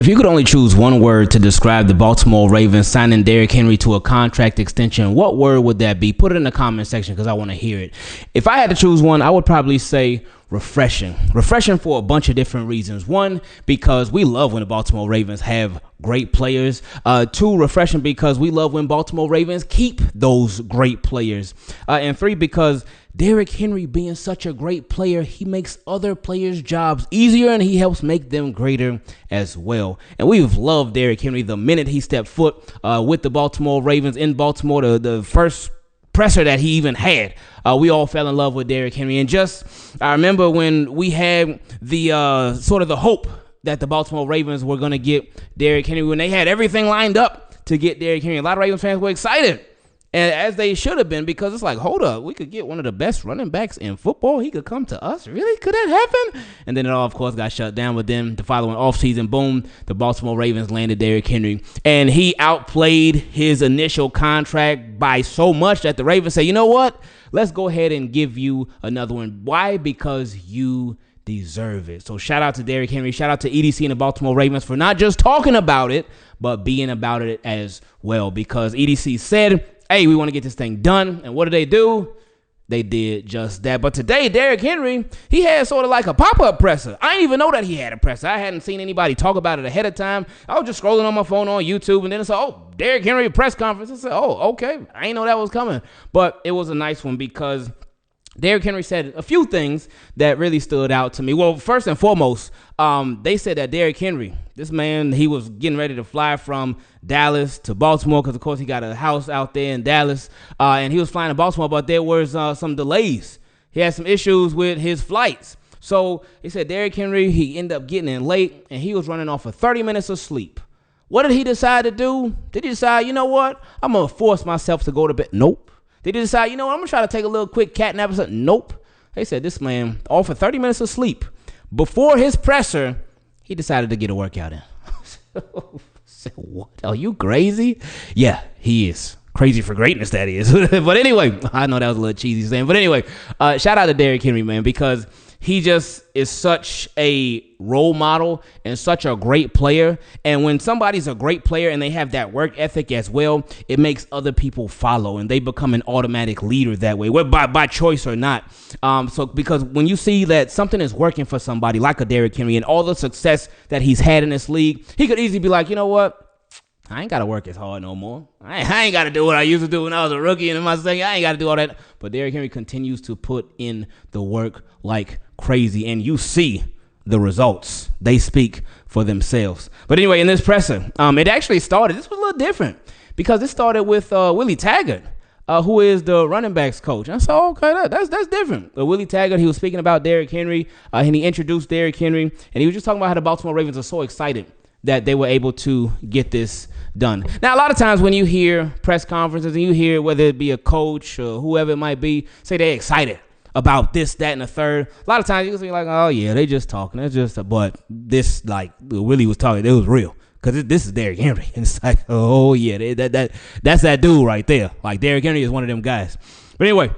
If you could only choose one word to describe the Baltimore Ravens signing Derrick Henry to a contract extension, what word would that be? Put it in the comment section because I want to hear it. If I had to choose one, I would probably say refreshing. Refreshing for a bunch of different reasons. One, because we love when the Baltimore Ravens have great players. Two, refreshing because we love when Baltimore Ravens keep those great players. And three, because Derrick Henry being such a great player, he makes other players' jobs easier and he helps make them greater as well. And we've loved Derrick Henry the minute he stepped foot with the Baltimore Ravens in Baltimore, the first presser that he even had. We all fell in love with Derrick Henry. And I remember when we had the sort of the hope that the Baltimore Ravens were going to get Derrick Henry, when they had everything lined up to get Derrick Henry. A lot of Ravens fans were excited. And as they should have been, because it's like, hold up, we could get one of the best running backs in football. He could come to us. Really? Could that happen? And then it all, of course, got shut down. But then the following offseason, boom, the Baltimore Ravens landed Derrick Henry. And he outplayed his initial contract by so much that the Ravens said, you know what? Let's go ahead and give you another one. Why? Because you deserve it. So shout out to Derrick Henry. Shout out to EDC and the Baltimore Ravens for not just talking about it, but being about it as well. Because EDC said, hey, we want to get this thing done. And what did they do? They did just that. But today, Derrick Henry, he had sort of like a pop-up presser. I didn't even know that he had a presser. I hadn't seen anybody talk about it ahead of time. I was just scrolling on my phone on YouTube, and then it said, oh, Derrick Henry press conference. I said, oh, okay. I didn't know that was coming. But it was a nice one because Derrick Henry said a few things that really stood out to me. Well, first and foremost, they said that Derrick Henry, this man, he was getting ready to fly from Dallas to Baltimore because, of course, he got a house out there in Dallas, and he was flying to Baltimore, but there was some delays. He had some issues with his flights. So he said Derrick Henry, he ended up getting in late, and he was running off of 30 minutes of sleep. What did he decide to do? Did he decide, you know what, I'm going to force myself to go to bed? Nope. Did he decide, you know what, I'm going to try to take a little quick cat nap or something? Nope. They said this man offered 30 minutes of sleep. Before his presser, he decided to get a workout in. So, what? Are you crazy? Yeah, he is. Crazy for greatness, that is. But anyway, I know that was a little cheesy saying. But anyway, shout out to Derrick Henry, man, because he just is such a role model and such a great player. And when somebody's a great player and they have that work ethic as well, it makes other people follow and they become an automatic leader that way, whether by choice or not. So because when you see that something is working for somebody like a Derrick Henry and all the success that he's had in this league, he could easily be like, you know what? I ain't got to work as hard no more. I ain't got to do what I used to do when I was a rookie and in my second. I ain't got to do all that. But Derrick Henry continues to put in the work like crazy, and you see the results. They speak for themselves. But anyway, in this presser, it actually started. This was a little different because it started with Willie Taggart, who is the running backs coach. And I said, okay, that's different. But Willie Taggart, he was speaking about Derrick Henry, and he introduced Derrick Henry, and he was just talking about how the Baltimore Ravens are so excited that they were able to get this done. Now, a lot of times when you hear press conferences and you hear whether it be a coach or whoever it might be, say they're excited about this, that, and the third. A lot of times you can be like, oh, yeah, they just talking. It's just, but this, like Willie was talking, it was real. Because this is Derrick Henry. And it's like, oh, yeah, that's that dude right there. Like, Derrick Henry is one of them guys. But anyway,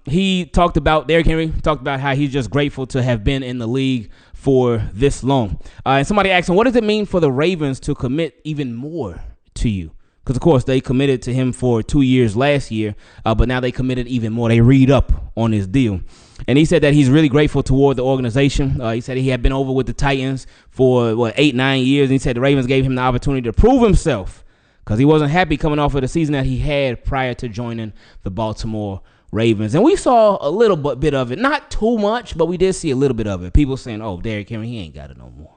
he talked about, Derrick Henry talked about how he's just grateful to have been in the league for this long. And somebody asked him, what does it mean for the Ravens to commit even more to you? Because, of course, they committed to him for 2 years last year, but now they committed even more. They read up on his deal. And he said that he's really grateful toward the organization. He said he had been over with the Titans for, 8-9 years. And he said the Ravens gave him the opportunity to prove himself because he wasn't happy coming off of the season that he had prior to joining the Baltimore Ravens. And we saw a little bit of it. Not too much, but we did see a little bit of it. People saying, oh, Derrick Henry, he ain't got it no more.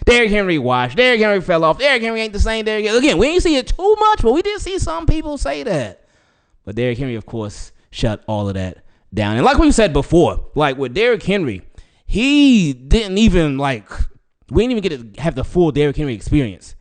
Derrick Henry washed. Derrick Henry fell off. Derrick Henry ain't the same Derrick Henry. Again, we ain't see it too much, but we did see some people say that. But Derrick Henry, of course, shut all of that down. And like we said before, like with Derrick Henry, he didn't even we didn't even get to have the full Derrick Henry experience.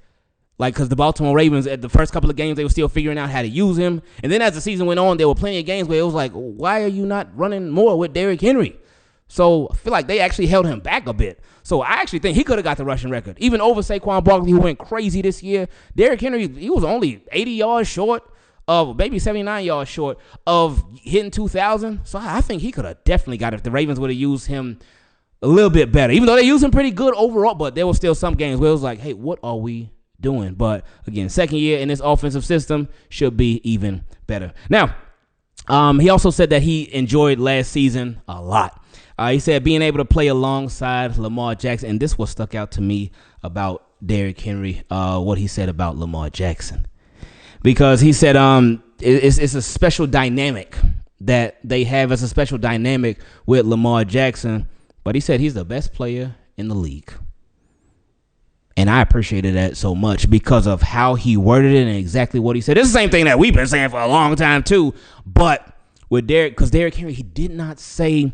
Like, because the Baltimore Ravens, at the first couple of games, they were still figuring out how to use him. And then as the season went on, there were plenty of games where it was like, why are you not running more with Derrick Henry? So I feel like they actually held him back a bit. So I actually think he could have got the rushing record. Even over Saquon Barkley, who went crazy this year, Derrick Henry, he was only 80 yards short of, maybe 79 yards short of hitting 2,000. So I think he could have definitely got it if the Ravens would have used him a little bit better, even though they used him pretty good overall. But there were still some games where it was like, hey, what are we doing? But again, second year in this offensive system should be even better. Now, he also said that he enjoyed last season a lot. He said being able to play alongside Lamar Jackson, and this what stuck out to me about Derrick Henry, what he said about Lamar Jackson. Because he said it's a special dynamic that they have. It's a special dynamic with Lamar Jackson. But he said he's the best player in the league. And I appreciated that so much because of how he worded it and exactly what he said. It's the same thing that we've been saying for a long time too. But with Derrick, because Derrick Henry, he did not say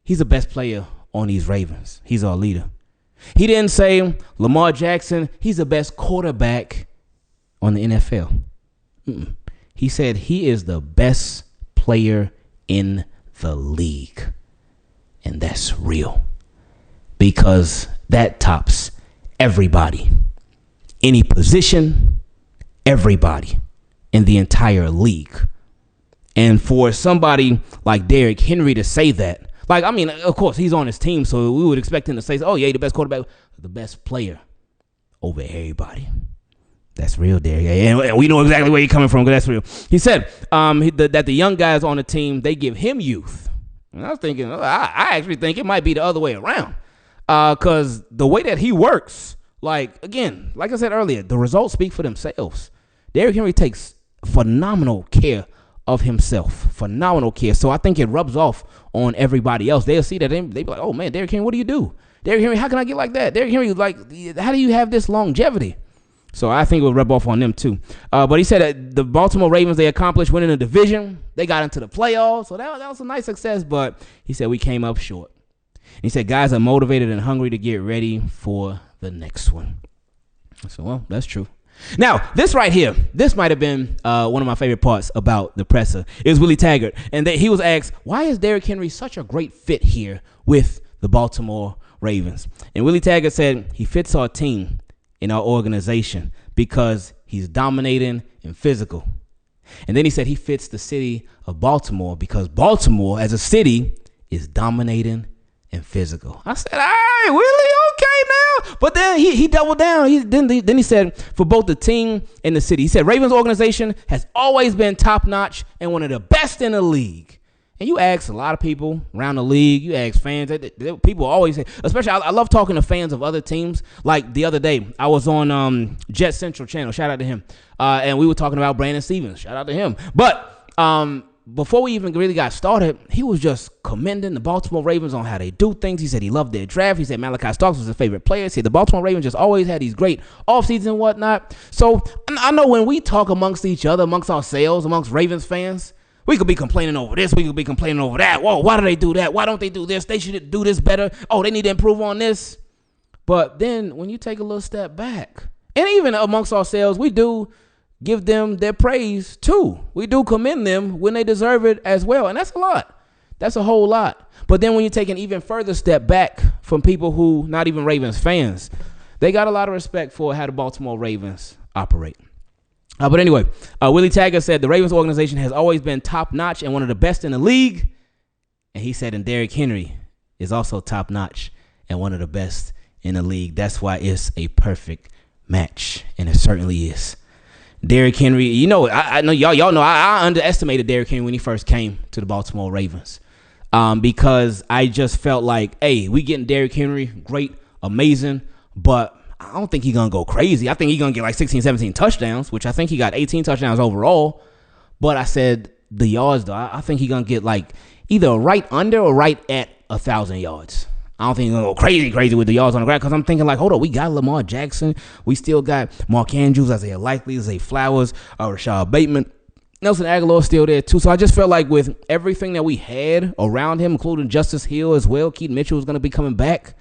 he's the best player on these Ravens. He's our leader. He didn't say Lamar Jackson, he's the best quarterback on the NFL. He said he is the best player in the league. And that's real. Because that tops everybody. Any position, everybody in the entire league. And for somebody like Derrick Henry to say that, like, I mean, of course, he's on his team, so we would expect him to say, oh, yeah, the best quarterback, the best player over everybody. That's real, Derrick. And we know exactly where you're coming from, because that's real. He said that the young guys on the team, they give him youth. And I was thinking, I actually think it might be the other way around. Because the way that he works, like, again, like I said earlier, the results speak for themselves. Derrick Henry takes phenomenal care of himself. Phenomenal care. So I think it rubs off on everybody else. They'll see that they be like, oh man, Derrick Henry, what do you do? Derrick Henry, how can I get like that? Derrick Henry, like, how do you have this longevity? So I think it will rub off on them too. But he said that the Baltimore Ravens, they accomplished winning the division. They got into the playoffs. So that was a nice success. But he said we came up short. He said guys are motivated and hungry to get ready for the next one. So, well, that's true. Now, this right here, this might have been one of my favorite parts about the presser. It was Willie Taggart. And he was asked, why is Derrick Henry such a great fit here with the Baltimore Ravens? And Willie Taggart said he fits our team in our organization because he's dominating and physical. And then he said he fits the city of Baltimore because Baltimore as a city is dominating and physical. I said, all right, Willie, okay now. But then he doubled down. Then he said for both the team and the city. He said Ravens organization has always been top-notch and one of the best in the league. And you ask a lot of people around the league, you ask fans, people always say, especially I love talking to fans of other teams. Like the other day, I was on Jet Central Channel, shout out to him, and we were talking about Brandon Stevens, shout out to him. But before we even really got started, he was just commending the Baltimore Ravens on how they do things. He said he loved their draft. He said Malachi Starks was his favorite player. He said the Baltimore Ravens just always had these great offseasons and whatnot. So I know when we talk amongst each other, amongst ourselves, amongst Ravens fans, we could be complaining over this. We could be complaining over that. Whoa, why do they do that? Why don't they do this? They should do this better. Oh, they need to improve on this. But then when you take a little step back, and even amongst ourselves, we do give them their praise too. We do commend them when they deserve it as well. And that's a lot. That's a whole lot. But then when you take an even further step back from people who not even Ravens fans, they got a lot of respect for how the Baltimore Ravens operate. But anyway, Willie Taggart said the Ravens organization has always been top-notch and one of the best in the league. And he said, and Derrick Henry is also top-notch and one of the best in the league. That's why it's a perfect match, and it certainly is. Derrick Henry, you know, I know y'all know I underestimated Derrick Henry when he first came to the Baltimore Ravens because I just felt like, hey, we getting Derrick Henry, great, amazing, but I don't think he's going to go crazy. I think he's going to get like 16, 17 touchdowns, which I think he got 18 touchdowns overall. But I said the yards, though, I think he's going to get like either right under or right at 1,000 yards. I don't think he's going to go crazy with the yards on the ground because I'm thinking like, hold on, we got Lamar Jackson. We still got Mark Andrews, Isaiah Likely, Zay Flowers, Rashad Bateman. Nelson Aguilar's still there, too. So I just felt like with everything that we had around him, including Justice Hill as well, Keaton Mitchell was going to be coming back.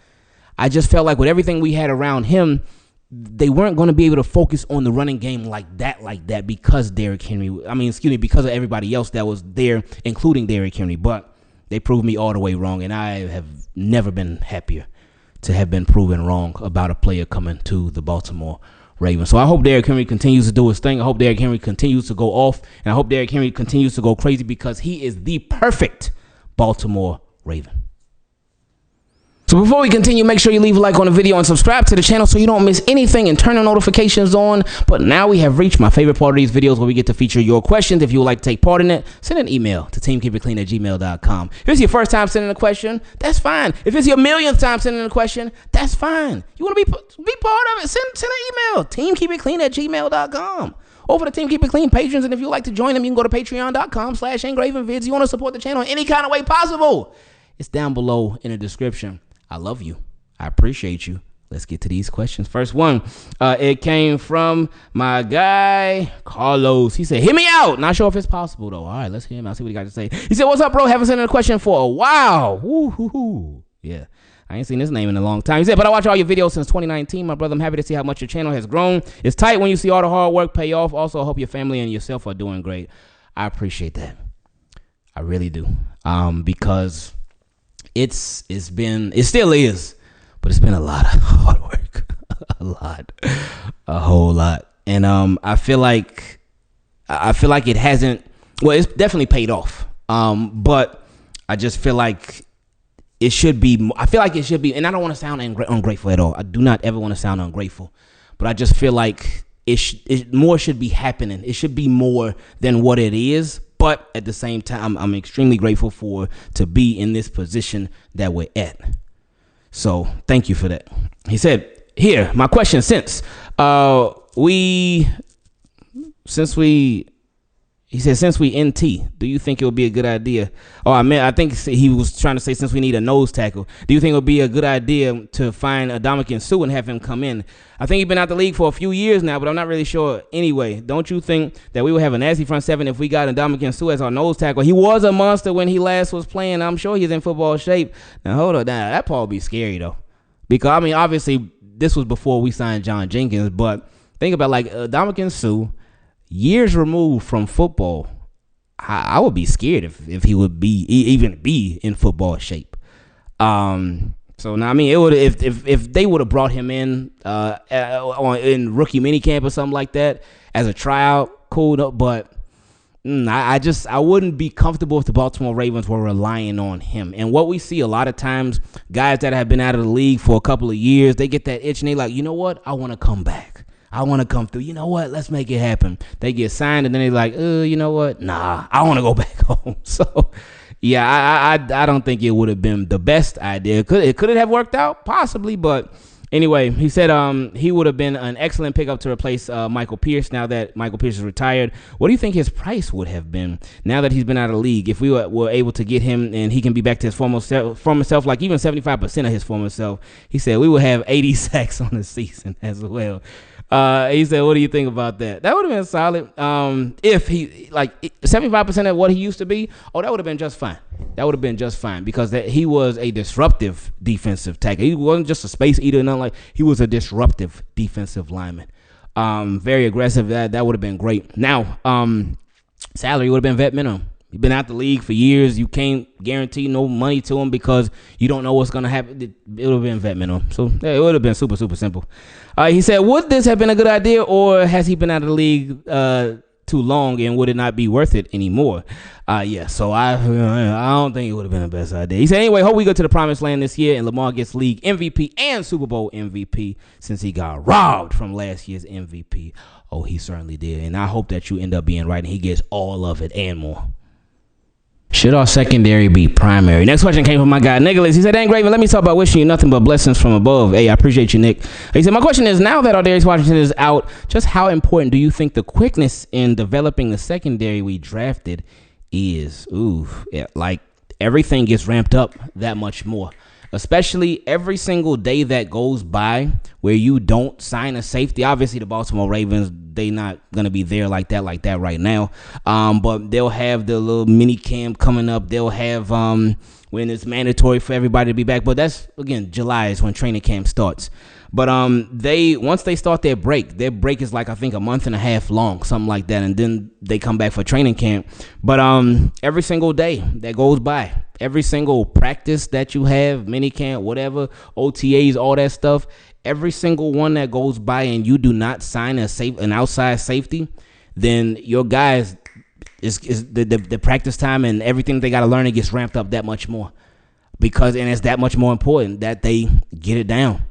I just felt like with everything we had around him, they weren't going to be able to focus on the running game like that because because of everybody else that was there, including Derrick Henry. But they proved me all the way wrong, and I have never been happier to have been proven wrong about a player coming to the Baltimore Ravens. So I hope Derrick Henry continues to do his thing. I hope Derrick Henry continues to go off, and I hope Derrick Henry continues to go crazy because he is the perfect Baltimore Raven. So before we continue, make sure you leave a like on the video and subscribe to the channel so you don't miss anything and turn the notifications on. But now we have reached my favorite part of these videos where we get to feature your questions. If you would like to take part in it, send an email to teamkeepitclean@gmail.com. If it's your first time sending a question, that's fine. If it's your millionth time sending a question, that's fine. You want to be part of it, send an email, teamkeepitclean@gmail.com. Over to Team Keep It Clean patrons, and if you'd like to join them, you can go to patreon.com/Ingravenvids. You want to support the channel in any kind of way possible, it's down below in the description. I love you. I appreciate you. Let's get to these questions. First one, it came from my guy, Carlos. He said, hit me out. Not sure if it's possible, though. All right, let's hear him out. See what he got to say. He said, what's up, bro? Haven't sent in a question for a while. Woo-hoo-hoo. Yeah, I ain't seen this name in a long time. He said, but I watch all your videos since 2019. My brother, I'm happy to see how much your channel has grown. It's tight when you see all the hard work pay off. Also, I hope your family and yourself are doing great. I appreciate that. I really do. Because it still is, but it's been a lot of hard work. A whole lot. And I feel like it hasn't, well, it's definitely paid off. But I just feel like it should be, and I don't want to sound ungrateful at all. I do not ever want to sound ungrateful, but I just feel like more should be happening. It should be more than what it is. But at the same time, I'm extremely grateful to be in this position that we're at. So thank you for that. He said, here, my question, since we NT, do you think it would be a good idea? Oh, I think he was trying to say since we need a nose tackle, do you think it would be a good idea to find Ndamukong Suh and have him come in? I think he's been out the league for a few years now, but I'm not really sure. Anyway, don't you think that we would have a nasty front seven if we got Ndamukong Suh as our nose tackle? He was a monster when he last was playing. I'm sure he's in football shape. Now, hold on. Now, that part would be scary, though. Because, I mean, obviously, this was before we signed John Jenkins, but think about, like, Ndamukong Suh, years removed from football, I would be scared if he would even be in football shape. So now, I mean, it would if they would have brought him in rookie minicamp or something like that as a tryout, cool. But I wouldn't be comfortable if the Baltimore Ravens were relying on him. And what we see a lot of times, guys that have been out of the league for a couple of years, they get that itch and they like, you know what, I want to come back. I want to come through. You know what? Let's make it happen. They get signed, and then they're like, you know what? Nah, I want to go back home. So, yeah, I don't think it would have been the best idea. Could it have worked out? Possibly, but anyway, he said he would have been an excellent pickup to replace Michael Pierce now that Michael Pierce is retired. What do you think his price would have been now that he's been out of the league? If we were able to get him and he can be back to his former self, like even 75% of his former self, he said we would have 80 sacks on the season as well. He said, what do you think about that? That would have been solid. If he, like 75% of what he used to be, that would have been just fine. That would have been just fine because he was a disruptive defensive tackle. He wasn't just a space eater, nothing like. He was a disruptive defensive lineman. Very aggressive. That would have been great. Now, salary would have been vet minimum. He's been out the league for years. You can't guarantee no money to him because you don't know what's going to happen. It would have been vet minimum. So yeah, it would have been super, super simple. He said, would this have been a good idea, or has he been out of the league too long, and would it not be worth it anymore? Yeah, so I don't think it would have been the best idea. He said, anyway, hope we go to the promised land this year and Lamar gets league MVP and Super Bowl MVP since he got robbed from last year's MVP. Oh, he certainly did. And I hope that you end up being right and he gets all of it and more. Should our secondary be primary? Next question came from my guy, Nicholas. He said, Ingraven, let me talk about wishing you nothing but blessings from above. Hey, I appreciate you, Nick. He said, my question is, now that our Darius Washington is out, just how important do you think the quickness in developing the secondary we drafted is? Like everything gets ramped up that much more. Especially every single day that goes by where you don't sign a safety. Obviously, the Baltimore Ravens, they not going to be there like that right now. But they'll have the little mini camp coming up. They'll have when it's mandatory for everybody to be back. But that's, again, July is when training camp starts. But once they start their break is like, I think, a month and a half long, something like that. And then they come back for training camp. But every single day that goes by, every single practice that you have, mini camp, whatever, OTAs, all that stuff, every single one that goes by and you do not sign an outside safety, then your guys is the practice time and everything they got to learn, it gets ramped up that much more. and it's that much more important that they get it down.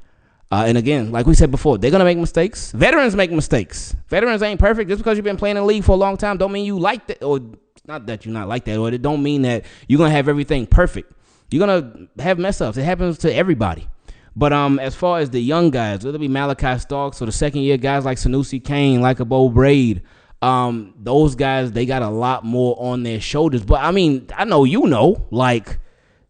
And again, like we said before, they're gonna make mistakes. Veterans make mistakes. Veterans ain't perfect. Just because you've been playing in the league for a long time, don't mean you like that, or not that you're not like that, or it don't mean that you're gonna have everything perfect. You're gonna have mess ups. It happens to everybody. But as far as the young guys, whether it be Malachi Starks or the second year guys like Sanusi Kane, like a Bo Braid, those guys, they got a lot more on their shoulders. But I mean, I know like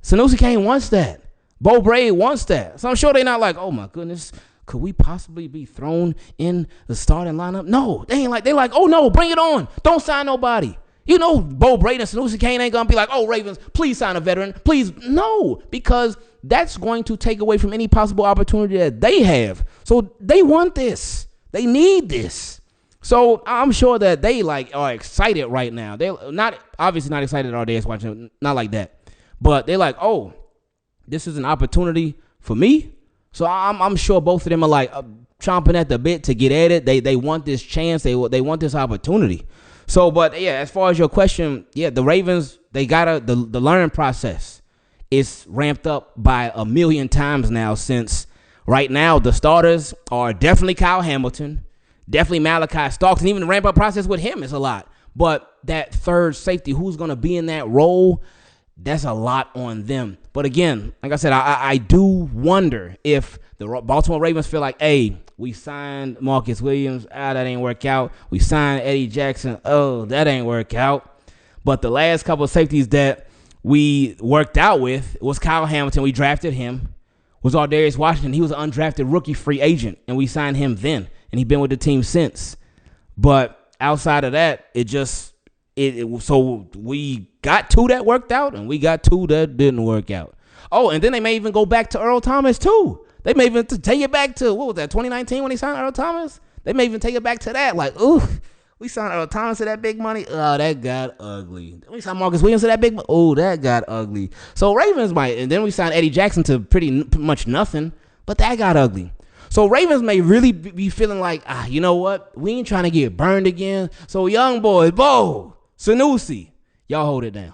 Sanusi Kane wants that. Bo Braid wants that. So I'm sure they're not like, oh my goodness, could we possibly be thrown in the starting lineup? No, they ain't like, they're like, oh no, bring it on. Don't sign nobody. Bo Braid and Sanusi Kane ain't going to be like, oh, Ravens, please sign a veteran. Please. No, because that's going to take away from any possible opportunity that they have. So they want this. They need this. So I'm sure that they are excited right now. They're obviously not excited all day watching, not like that. But they're like, oh, this is an opportunity for me. So I'm sure both of them are chomping at the bit to get at it. They want this chance. They want this opportunity. So, but yeah, as far as your question, yeah, the Ravens, they got the learning process is ramped up by 1,000,000 times now, since right now the starters are definitely Kyle Hamilton, definitely Malachi Starks, and even the ramp up process with him is a lot. But that third safety, who's going to be in that role, that's a lot on them. But again, like I said, I do wonder if the Baltimore Ravens feel like, hey, we signed Marcus Williams. That ain't work out. We signed Eddie Jackson. Oh, that ain't work out. But the last couple of safeties that we worked out with was Kyle Hamilton. We drafted him. Was Darius Washington. He was an undrafted rookie free agent, and we signed him then. And he's been with the team since. But outside of that, so we got two that worked out, and we got two that didn't work out. Oh, and then they may even go back to Earl Thomas, too. They may even take it back to, what was that, 2019 when they signed Earl Thomas? They may even take it back to that. Like, ooh, we signed Earl Thomas to that big money. Oh, that got ugly. Then we signed Marcus Williams to that big money. Oh, that got ugly. So Ravens might, and then we signed Eddie Jackson to pretty much nothing, but that got ugly. So Ravens may really be feeling like, you know what? We ain't trying to get burned again. So young boys, Bo, Sanusi, y'all hold it down.